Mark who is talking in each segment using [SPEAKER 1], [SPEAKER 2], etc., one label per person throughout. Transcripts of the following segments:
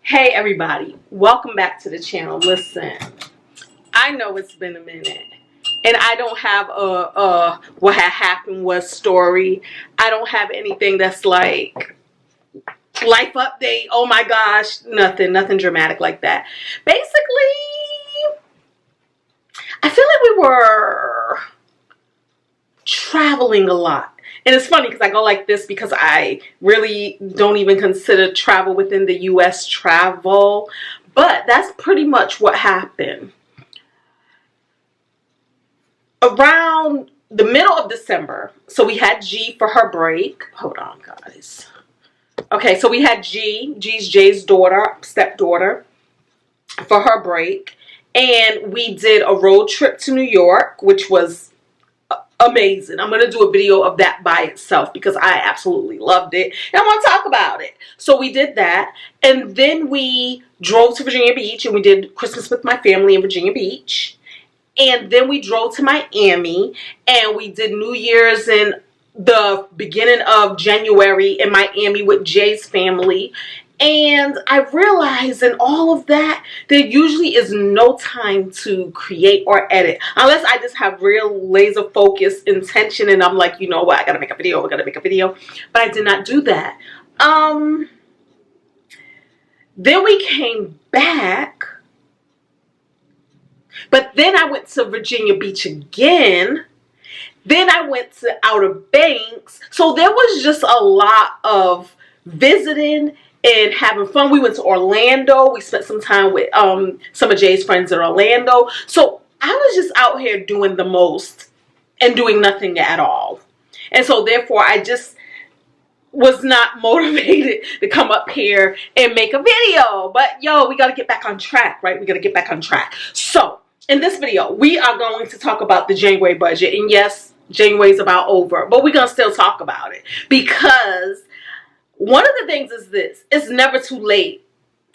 [SPEAKER 1] Hey everybody, welcome back to the channel. Listen, I know it's been a minute and I don't have a what had happened was story. I don't have anything that's like life update. Oh my gosh, nothing dramatic like that. Basically, I feel like we were traveling a lot. And it's funny because I go like this because I really don't even consider travel within the US travel. But that's pretty much what happened. Around the middle of December, so we had G for her break. Hold on, guys. Okay, so we had G's Jay's daughter, stepdaughter, for her break. And we did a road trip to New York, which was amazing. I'm going to do a video of that by itself because I absolutely loved it. And I want to talk about it. So we did that. And then we drove to Virginia Beach and we did Christmas with my family in Virginia Beach. And then we drove to Miami and we did New Year's in the beginning of January in Miami with Jay's family. And I realized in all of that, there usually is no time to create or edit. Unless I just have real laser focus intention and I'm like, you know what, I gotta make a video, we gotta make a video. But I did not do that. Then we came back. But then I went to Virginia Beach again. Then I went to Outer Banks. So there was just a lot of visiting and having fun. We went to Orlando. We spent some time with some of Jay's friends in Orlando. So I was just out here doing the most and doing nothing at all. And so therefore I just was not motivated to come up here and make a video. But yo, we got to get back on track, right? We got to get back on track. So in this video, we are going to talk about the January budget. And yes, January is about over, but we're going to still talk about it because one of the things is this: it's never too late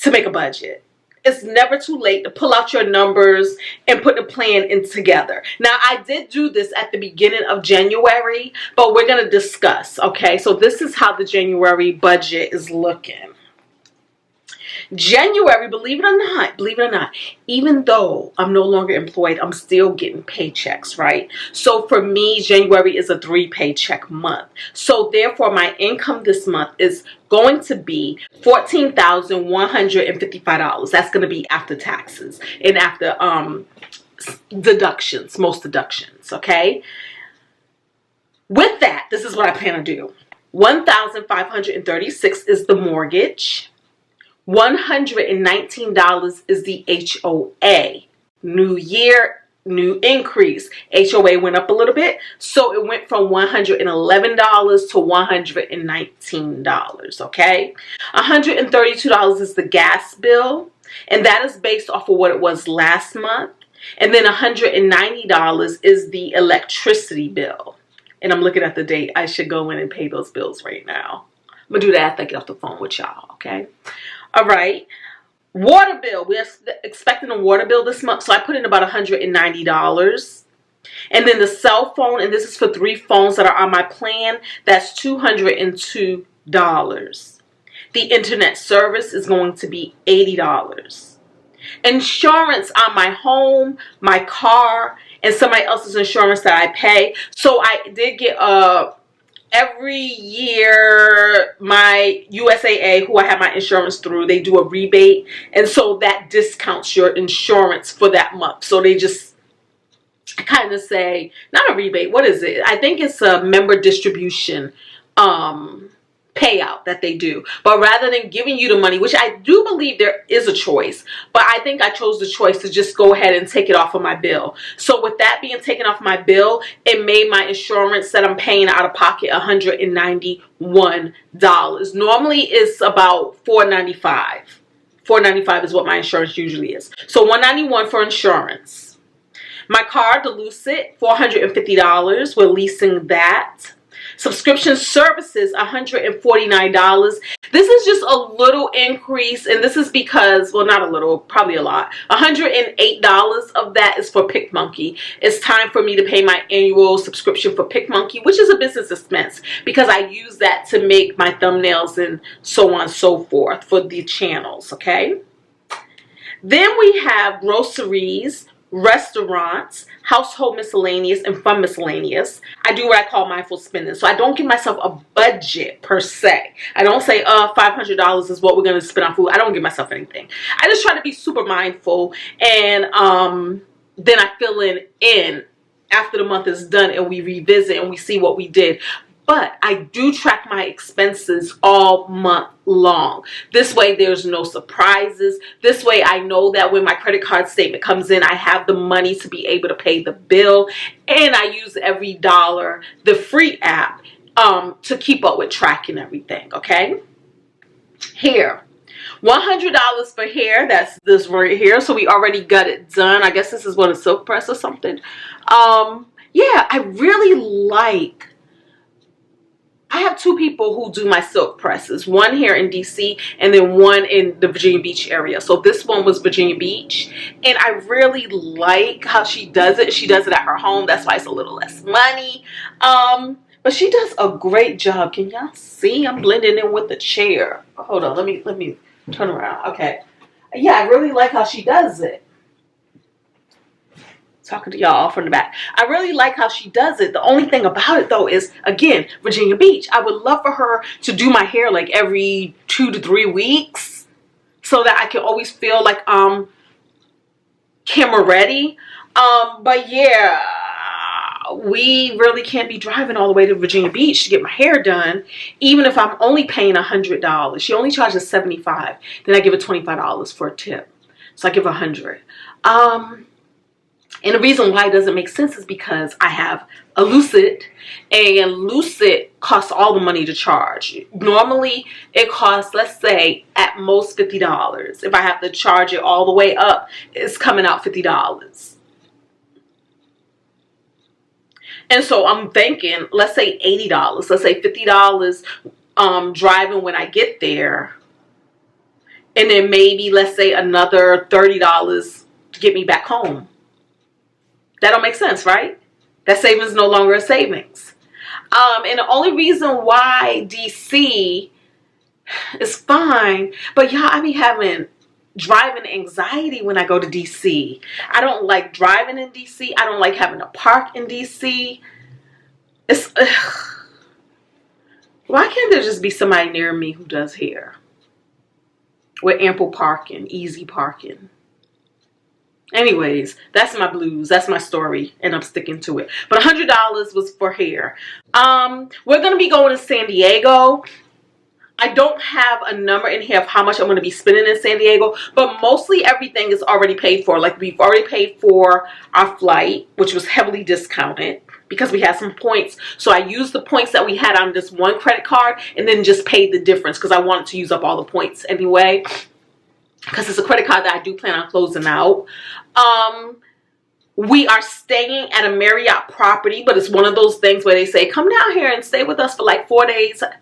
[SPEAKER 1] to make a budget. It's never too late to pull out your numbers and put the plan in together. Now, I did do this at the beginning of January, but we're going to discuss, okay? So this is how the January budget is looking. January, believe it or not, even though I'm no longer employed, I'm still getting paychecks, right? So for me, January is a 3-paycheck month. So therefore, my income this month is going to be $14,155. That's going to be after taxes and after deductions, most deductions, okay? With that, this is what I plan to do. $1,536 is the mortgage. $119 is the HOA. New year, new increase. HOA went up a little bit, so it went from $111 to $119, okay? $132 is the gas bill, and that is based off of what it was last month. And then $190 is the electricity bill. And I'm looking at the date. I should go in and pay those bills right now. I'm going to do that after I get off the phone with y'all, okay? All right, water bill. We're expecting a water bill this month, so I put in about $190. And then the cell phone, and this is for 3 phones that are on my plan, that's $202. The internet service is going to be $80. Insurance on my home, my car, and somebody else's insurance that I pay. So I did get every year, my USAA, who I have my insurance through, they do a rebate. And so that discounts your insurance for that month. So they just kind of say, not a rebate, what is it? I think it's a member distribution payout that they do. But rather than giving you the money, which I do believe there is a choice, but I think I chose the choice to just go ahead and take it off of my bill. So with that being taken off my bill, it made my insurance that I'm paying out of pocket $191. Normally it's about $495. $495 is what my insurance usually is. So $191 for insurance. My car, the Lucid, $450. We're leasing that. Subscription services, $149. This is just a little increase, and this is because, well, not a little, probably a lot. $108 of that is for PicMonkey. It's time for me to pay my annual subscription for PicMonkey, which is a business expense because I use that to make my thumbnails and so on and so forth for the channels, okay? Then we have groceries, restaurants, household miscellaneous, and fun miscellaneous. I do what I call mindful spending. So I don't give myself a budget per se. I don't say, $500 is what we're going to spend on food. I don't give myself anything. I just try to be super mindful, and then I fill in after the month is done, and we revisit and we see what we did. But I do track my expenses all month long. This way there's no surprises. This way I know that when my credit card statement comes in, I have the money to be able to pay the bill. And I use every dollar, the free app, to keep up with tracking everything, okay? Hair. $100 for hair. That's this right here. So we already got it done. I guess this is what, a silk press or something. Yeah, I really like... I have two people who do my silk presses, one here in DC and then one in the Virginia Beach area. So this one was Virginia Beach, and I really like how she does it. She does it at her home. That's why it's a little less money. But she does a great job. Can y'all see? I'm blending in with the chair. Hold on, let me turn around. Okay. Yeah, I really like how she does it. Talking to y'all from the back. I really like how she does it. The only thing about it though is, again, Virginia Beach. I would love for her to do my hair like every 2 to 3 weeks so that I can always feel like camera ready. But yeah, we really can't be driving all the way to Virginia Beach to get my hair done, even if I'm only paying $100. She only charges $75. Then I give her $25 for a tip. So I give her $100. And the reason why it doesn't make sense is because I have a Lucid, and Lucid costs all the money to charge. Normally, it costs, let's say, at most $50. If I have to charge it all the way up, it's coming out $50. And so I'm thinking, let's say $80. Let's say $50 driving when I get there. And then maybe, let's say, another $30 to get me back home. That don't make sense, right? That savings is no longer a savings. And the only reason why DC is fine, but y'all, I be having driving anxiety when I go to DC. I don't like driving in DC. I don't like having to park in DC. It's why can't there just be somebody near me who does hair with ample parking, easy parking? Anyways, that's my blues. That's my story, and I'm sticking to it. But $100 was for hair. We're going to be going to San Diego. I don't have a number in here of how much I'm going to be spending in San Diego, but mostly everything is already paid for. Like, we've already paid for our flight, which was heavily discounted because we had some points. So I used the points that we had on this one credit card and then just paid the difference because I wanted to use up all the points anyway, because it's a credit card that I do plan on closing out. We are staying at a Marriott property, but it's one of those things where they say, come down here and stay with us for like 4 days. I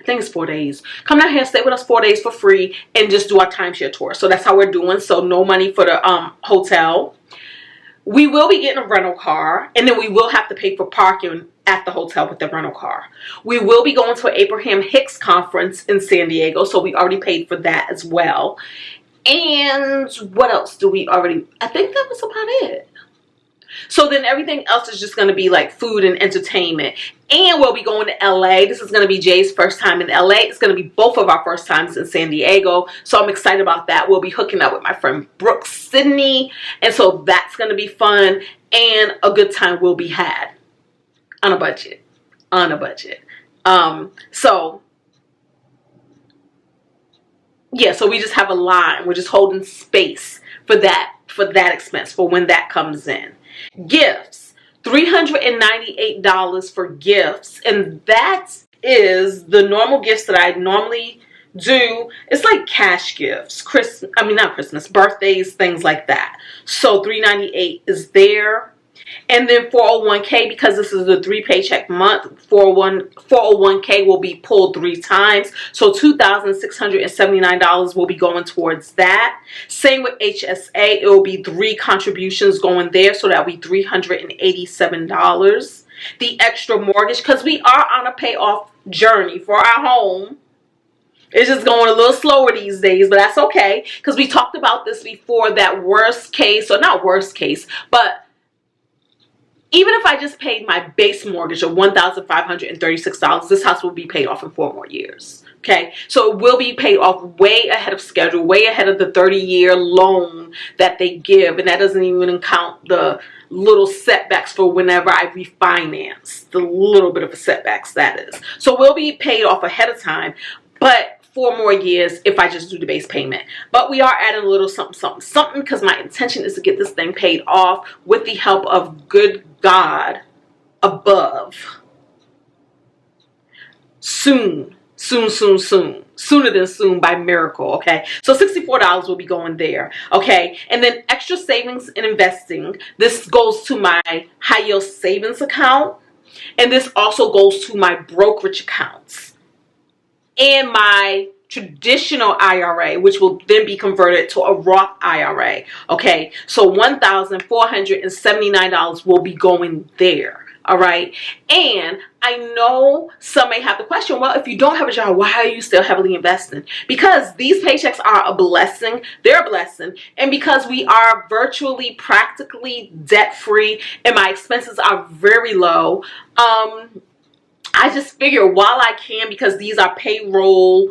[SPEAKER 1] think it's 4 days. Come down here and stay with us 4 days for free and just do our timeshare tour. So that's how we're doing. So no money for the hotel. We will be getting a rental car, and then we will have to pay for parking at the hotel with the rental car. We will be going to an Abraham Hicks conference in San Diego, so we already paid for that as well. And what else do we already... I think that was about it. So then everything else is just going to be like food and entertainment. And we'll be going to LA. This is going to be Jay's first time in LA. It's going to be both of our first times in San Diego. So I'm excited about that. We'll be hooking up with my friend Brooke Sydney. And so that's going to be fun. And a good time will be had. On a budget. On a budget. Yeah, so we just have a line. We're just holding space for that expense, for when that comes in. Gifts, $398 for gifts, and that is the normal gifts that I normally do. It's like cash gifts, not Christmas, birthdays, things like that. So $398 is there. And then 401k, because this is a 3 paycheck month, 401k will be pulled 3 times. So $2,679 will be going towards that. Same with HSA. It will be 3 contributions going there. So that will be $387. The extra mortgage, because we are on a payoff journey for our home. It's just going a little slower these days, but that's okay. Because we talked about this before, that worst case, or not worst case, but even if I just paid my base mortgage of $1,536, this house will be paid off in 4 more years. Okay, so it will be paid off way ahead of schedule, way ahead of the 30-year loan that they give. And that doesn't even count the little setbacks for whenever I refinance, the little bit of a setbacks that is. So we'll be paid off ahead of time, but 4 more years if I just do the base payment. But we are adding a little something because my intention is to get this thing paid off with the help of good God above. Soon. Sooner than soon, by miracle. Okay, so $64 will be going there. Okay, and then extra savings and investing. This goes to my high yield savings account, and this also goes to my brokerage accounts and my traditional IRA, which will then be converted to a Roth IRA. Okay, so $1,479 will be going there. All right, and I know some may have the question, well, if you don't have a job, why are you still heavily investing? Because these paychecks are a blessing. They're a blessing. And because we are virtually, practically debt-free, and my expenses are very low, I just figure while I can, because these are payroll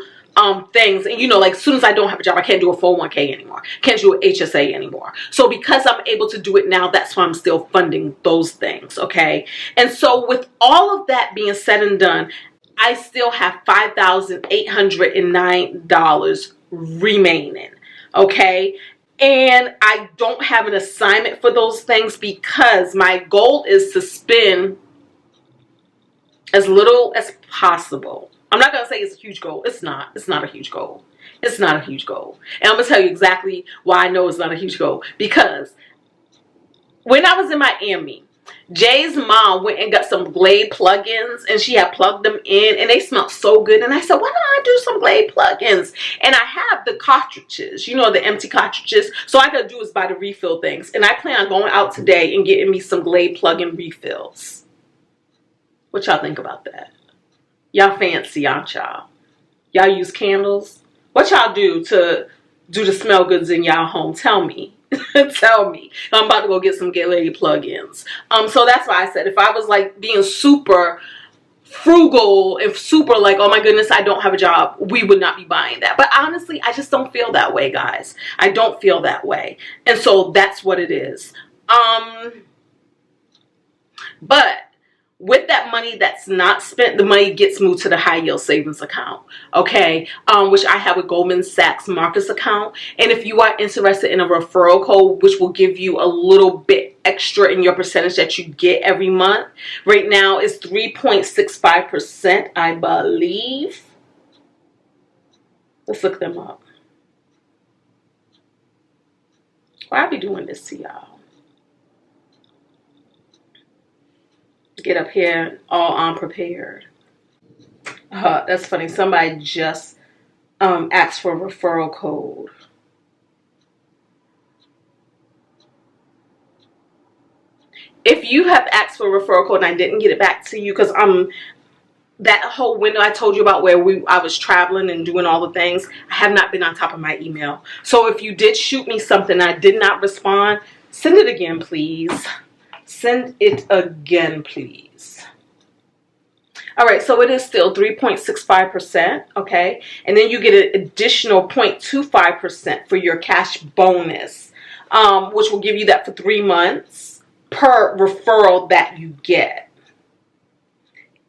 [SPEAKER 1] things, and like as soon as I don't have a job, I can't do a 401k anymore, can't do an HSA anymore. So because I'm able to do it now, that's why I'm still funding those things. Okay, and so with all of that being said and done, I still have $5,809 remaining. Okay, and I don't have an assignment for those things because my goal is to spend as little as possible. I'm not going to say it's a huge goal. It's not. It's not a huge goal. It's not a huge goal. And I'm going to tell you exactly why I know it's not a huge goal. Because when I was in Miami, Jay's mom went and got some Glade plugins, and she had plugged them in, and they smelled so good. And I said, why don't I do some Glade plugins? And I have the cartridges, the empty cartridges. So all I got to do is buy the refill things. And I plan on going out today and getting me some Glade plug-in refills. What y'all think about that? Y'all fancy, aren't y'all? Y'all use candles? What y'all do to do the smell goods in y'all home? Tell me. Tell me. I'm about to go get some Glade plugins. So that's why I said if I was like being super frugal and super like, oh my goodness, I don't have a job, we would not be buying that. But honestly, I just don't feel that way, guys. I don't feel that way. And so that's what it is. But with that money that's not spent, the money gets moved to the high yield savings account, okay, which I have a Goldman Sachs Marcus account. And if you are interested in a referral code, which will give you a little bit extra in your percentage that you get every month, right now it's 3.65%, I believe. Let's look them up. Why I be doing this to y'all? Get up here all unprepared. That's funny. Somebody just asked for a referral code. If you have asked for a referral code and I didn't get it back to you, because that whole window I told you about where I was traveling and doing all the things, I have not been on top of my email. So if you did shoot me something and I did not respond, send it again, please. Send it again, please. All right, so it is still 3.65%, okay? And then you get an additional 0.25% for your cash bonus, which will give you that for 3 months per referral that you get.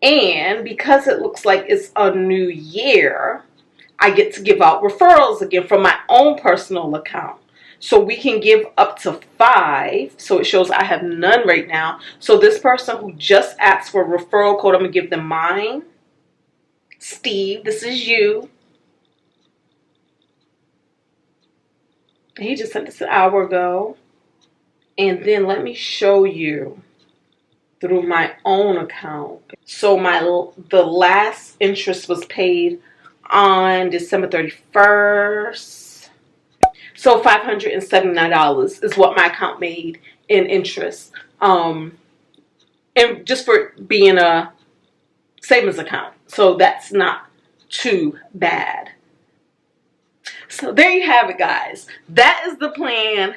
[SPEAKER 1] And because it looks like it's a new year, I get to give out referrals again from my own personal account. So we can give up to 5. So it shows I have none right now. So this person who just asked for a referral code, I'm going to give them mine. Steve, this is you. And he just sent this an hour ago. And then let me show you through my own account. So the last interest was paid on December 31st. So $579 is what my account made in interest. And just for being a savings account. So that's not too bad. So there you have it, guys. That is the plan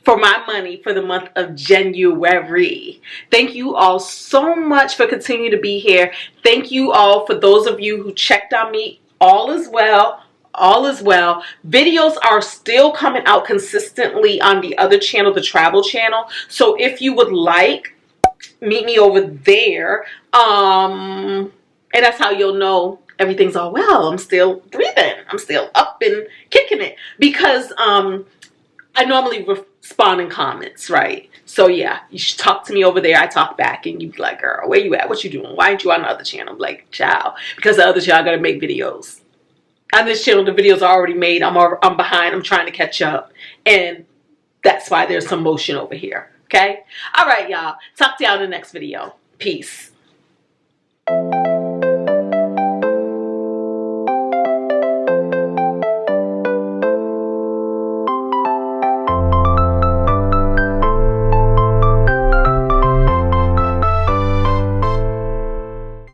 [SPEAKER 1] for my money for the month of January. Thank you all so much for continuing to be here. Thank you all for those of you who checked on me. All is well. All is well. Videos are still coming out consistently on the other channel, the travel channel. So if you would like, meet me over there. And that's how you'll know everything's all well. I'm still breathing. I'm still up and kicking it. Because I normally respond in comments, right? So yeah, you should talk to me over there. I talk back and you be like, girl, where you at? What you doing? Why ain't you on the other channel? I'm like, child, because the other channel gotta make videos. On this channel, the videos are already made. I'm behind. I'm trying to catch up. And that's why there's some motion over here. Okay? All right, y'all. Talk to y'all in the next video. Peace.